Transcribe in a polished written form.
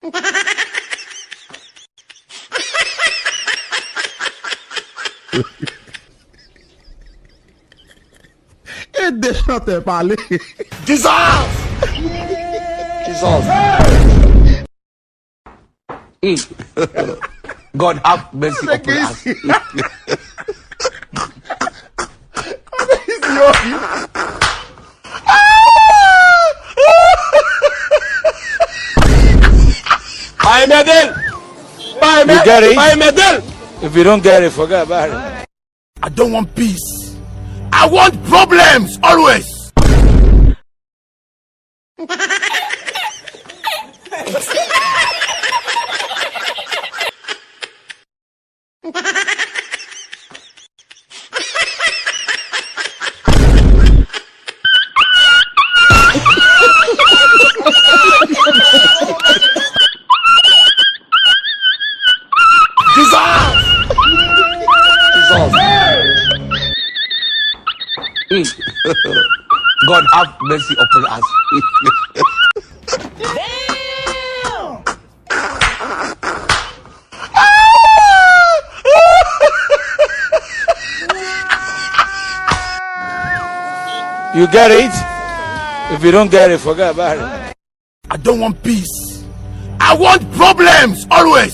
এ দেশতে পালে Jesus! Jesus. God have mercy upon us. Buy medal! Buy medal! You get it? Buy medal! If you don't get it, forget about it. I don't want peace. I want problems always. God have mercy upon us. You get it? If you don't get it, forget about it. I don't want peace. I want problems always.